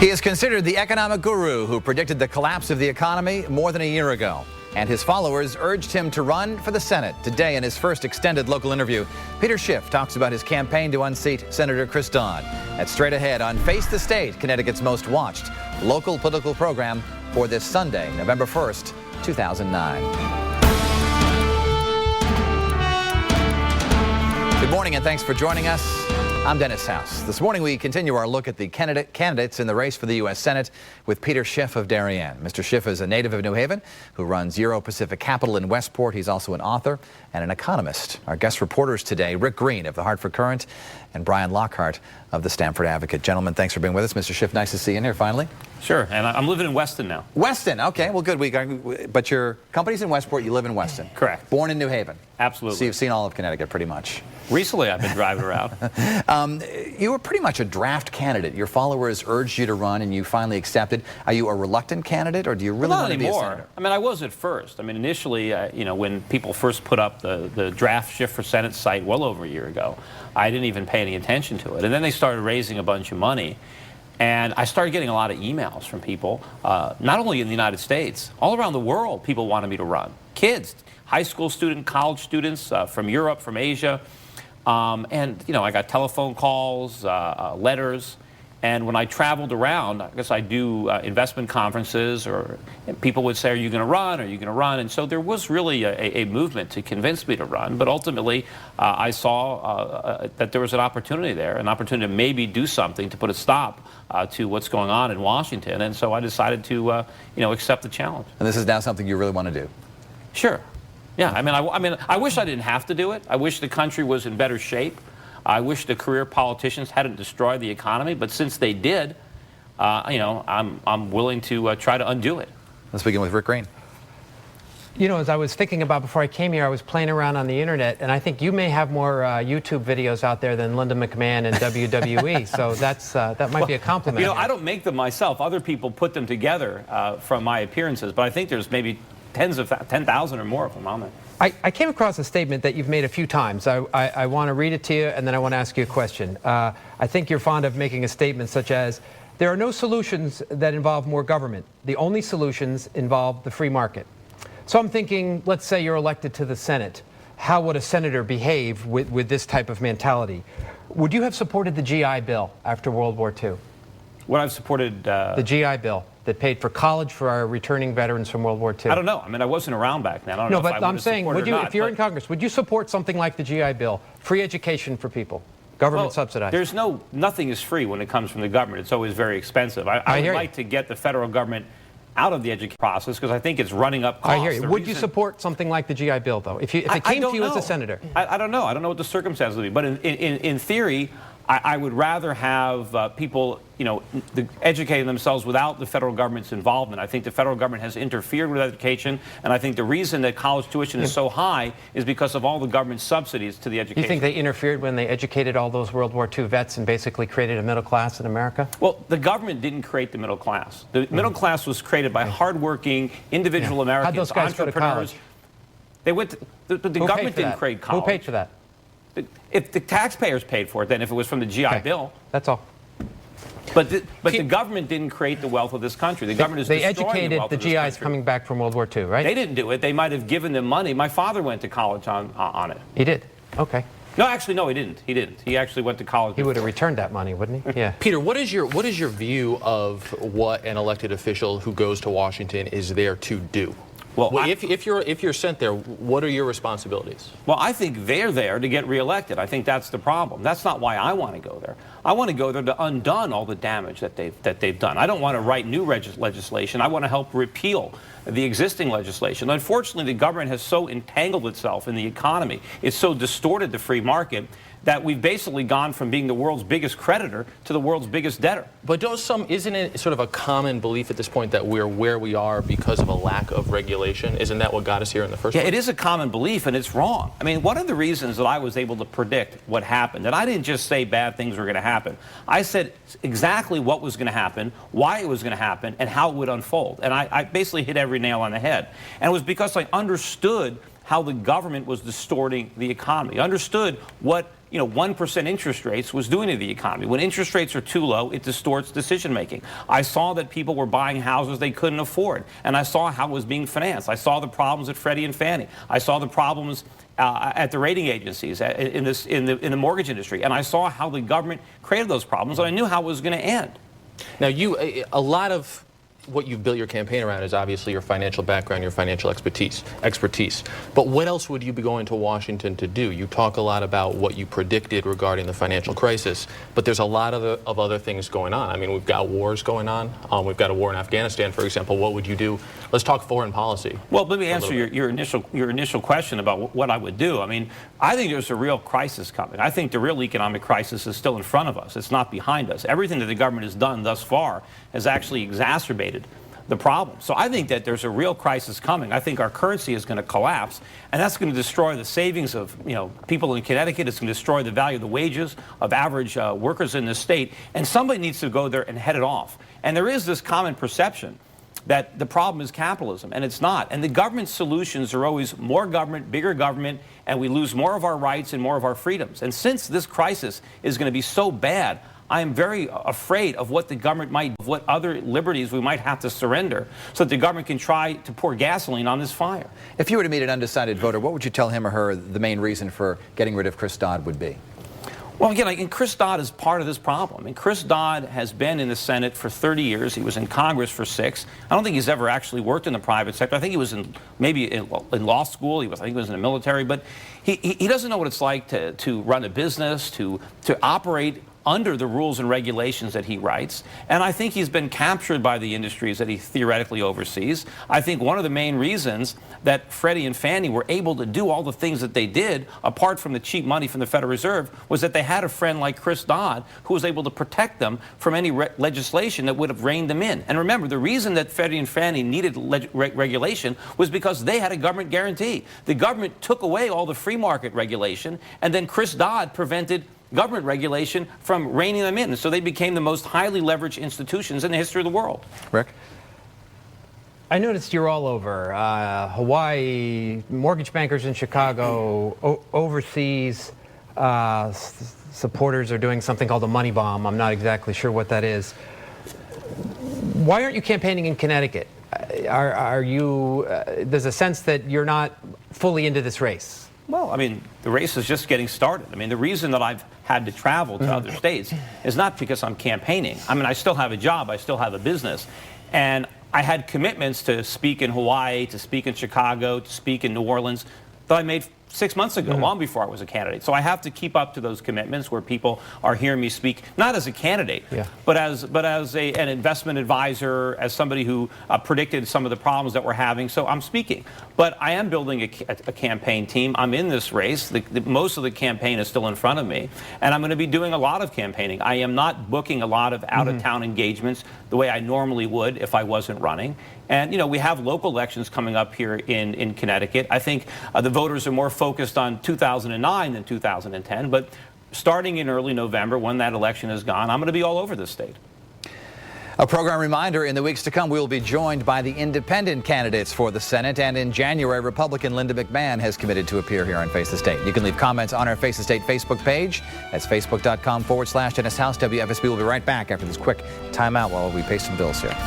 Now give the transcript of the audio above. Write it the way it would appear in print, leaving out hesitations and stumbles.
He is considered the economic guru who predicted the collapse of the economy more than a year ago. And his followers urged him to run for the Senate. Today, in his first extended local interview, Peter Schiff talks about his campaign to unseat Senator Chris Dodd. That's straight ahead on Face the State, Connecticut's most watched local political program for this Sunday, November 1st, 2009. Good morning and thanks for joining us. I'm Dennis House. This morning we continue our look at the candidates in the race for the U.S. Senate with Peter Schiff of Darien. Mr. Schiff is a native of New Haven who runs Euro Pacific Capital in Westport. He's also an author and an economist. Our guest reporters today, Rick Green of the Hartford Courant and Brian Lockhart of the Stamford Advocate. Gentlemen, thanks for being with us. Mr. Schiff, nice to see you in here finally. Sure, and I'm living in Weston now. Weston, okay, well good. But your company's in Westport, you live in Weston. Correct. Born in New Haven. Absolutely. So you've seen all of Connecticut pretty much. Recently I've been driving around. You were pretty much a draft candidate. Your followers urged you to run and you finally accepted. Are you a reluctant candidate or do you really want to be a senator? I mean, I was at first. I mean, initially, when people first put up the draft Schiff for Senate site well over a year ago, I didn't even pay any attention to it. And then they started raising a bunch of money. And I started getting a lot of emails from people, not only in the United States, all around the world, people wanted me to run. Kids, high school students, college students from Europe, from Asia. And, I got telephone calls, letters. And when I traveled around, I guess I do investment conferences, or people would say, are you going to run? Are you going to run? And so there was really a movement to convince me to run. But ultimately, I saw that there was an opportunity there, an opportunity to maybe do something to put a stop to what's going on in Washington. And so I decided to, accept the challenge. And this is now something you really want to do? Sure. Yeah, I mean, I wish I didn't have to do it. I wish the country was in better shape. I wish the career politicians hadn't destroyed the economy, but since they did, I'm willing to try to undo it. Let's begin with Rick Green. As I was thinking about before I came here, I was playing around on the internet, and I think you may have more YouTube videos out there than Linda McMahon and WWE. So that might be a compliment. I don't make them myself. Other people put them together from my appearances, but I think there's maybe 10,000 or more of them on there. I came across a statement that you've made a few times. I want to read it to you, and then I want to ask you a question. I think you're fond of making a statement such as, there are no solutions that involve more government. The only solutions involve the free market. So I'm thinking, let's say you're elected to the Senate. How would a senator behave with this type of mentality? Would you have supported the GI Bill after World War II? Would I've supported... the GI Bill that paid for college for our returning veterans from World War II. I don't know. I mean, I wasn't around back then. I don't know but if I I'm saying, would you, if you're in Congress, would you support something like the GI Bill? Free education for people, government subsidized. There's nothing is free when it comes from the government. It's always very expensive. I would like to get the federal government out of the education process because I think it's running up costs. I hear you. Would you support something like the GI Bill, though, if it came to you as a senator? I don't know. I don't know what the circumstances would be. But in theory, I would rather have people, educating themselves without the federal government's involvement. I think the federal government has interfered with education, and I think the reason that college tuition is so high is because of all the government subsidies to the education. You think they interfered when they educated all those World War II vets and basically created a middle class in America? Well, the government didn't create the middle class. The middle class was created by hardworking individual Americans, how'd those guys go to college? They went. The government didn't create college. Who paid for that? If the taxpayers paid for it, then if it was from the GI Bill. That's all. But the government didn't create the wealth of this country. The government is destroying the wealth of this country. They educated the GIs coming back from World War II, right? They didn't do it. They might have given them money. My father went to college on it. He did? Okay. No, actually, no, he didn't. He didn't. He actually went to college. He would have returned that money, wouldn't he? Yeah. Peter, what is your view of what an elected official who goes to Washington is there to do? Well, if you're sent there, what are your responsibilities? Well, I think they're there to get reelected. I think that's the problem. That's not why I want to go there. I want to go there to undone all the damage that they've done. I don't want to write new legislation. I want to help repeal the existing legislation. Unfortunately, the government has so entangled itself in the economy. It's so distorted the free market that we've basically gone from being the world's biggest creditor to the world's biggest debtor. But isn't it sort of a common belief at this point that we're where we are because of a lack of regulation? Isn't that what got us here in the first place? Yeah, it is a common belief, and it's wrong. I mean, one of the reasons that I was able to predict what happened, and I didn't just say bad things were going to happen. I said exactly what was going to happen, why it was going to happen, and how it would unfold. And I basically hit every nail on the head. And it was because I understood how the government was distorting the economy. Understood what 1% interest rates was doing to the economy. When interest rates are too low, it distorts decision making. I saw that people were buying houses they couldn't afford, and I saw how it was being financed. I saw the problems at Freddie and Fannie. I saw the problems at the rating agencies, in the mortgage industry, and I saw how the government created those problems, and I knew how it was going to end. Now, a lot of what you've built your campaign around is obviously your financial background, your financial expertise. But what else would you be going to Washington to do? You talk a lot about what you predicted regarding the financial crisis, but there's a lot of other things going on. I mean, we've got wars going on. We've got a war in Afghanistan, for example. What would you do? Let's talk foreign policy. Well, let me answer your initial question about what I would do. I mean, I think there's a real crisis coming. I think the real economic crisis is still in front of us. It's not behind us. Everything that the government has done thus far has actually exacerbated the problem. So I think that there's a real crisis coming. I think our currency is going to collapse, and that's going to destroy the savings of people in Connecticut. It's going to destroy the value of the wages of average workers in this state, and somebody needs to go there and head it off. And there is this common perception that the problem is capitalism, and it's not. And the government solutions are always more government, bigger government, and we lose more of our rights and more of our freedoms. And since this crisis is going to be so bad, I am very afraid of what the government what other liberties we might have to surrender so that the government can try to pour gasoline on this fire. If you were to meet an undecided voter, what would you tell him or her the main reason for getting rid of Chris Dodd would be? Well, again, Chris Dodd is part of this problem. And Chris Dodd has been in the Senate for 30 years. He was in Congress for 6. I don't think he's ever actually worked in the private sector. I think he was maybe in law school. I think he was in the military. But he doesn't know what it's like to run a business, to operate under the rules and regulations that he writes. And I think he's been captured by the industries that he theoretically oversees. I think one of the main reasons that Freddie and Fannie were able to do all the things that they did, apart from the cheap money from the Federal Reserve, was that they had a friend like Chris Dodd who was able to protect them from any legislation that would have reined them in. And remember, the reason that Freddie and Fannie needed regulation was because they had a government guarantee. The government took away all the free market regulation, and then Chris Dodd prevented government regulation from reining them in. So they became the most highly leveraged institutions in the history of the world. Rick? I noticed you're all over. Hawaii, mortgage bankers in Chicago, overseas supporters are doing something called a money bomb. I'm not exactly sure what that is. Why aren't you campaigning in Connecticut? Are you, there's a sense that you're not fully into this race? Well, I mean, the race is just getting started. I mean, the reason that I've had to travel to other states is not because I'm campaigning. I mean, I still have a job, I still have a business, and I had commitments to speak in Hawaii, to speak in Chicago, to speak in New Orleans that I made 6 months ago, long before I was a candidate. So I have to keep up to those commitments where people are hearing me speak, not as a candidate, but as an investment advisor, as somebody who predicted some of the problems that we're having. So I'm speaking. But I am building a campaign team. I'm in this race. Most of the campaign is still in front of me. And I'm going to be doing a lot of campaigning. I am not booking a lot of out-of-town engagements the way I normally would if I wasn't running. And, you know, we have local elections coming up here in Connecticut. I think the voters are more focused on 2009 than 2010. But starting in early November, when that election is gone, I'm going to be all over this state. A program reminder, in the weeks to come, we will be joined by the independent candidates for the Senate. And in January, Republican Linda McMahon has committed to appear here on Face the State. You can leave comments on our Face the State Facebook page. That's facebook.com/Dennis House. WFSB will be right back after this quick timeout while we pay some bills here.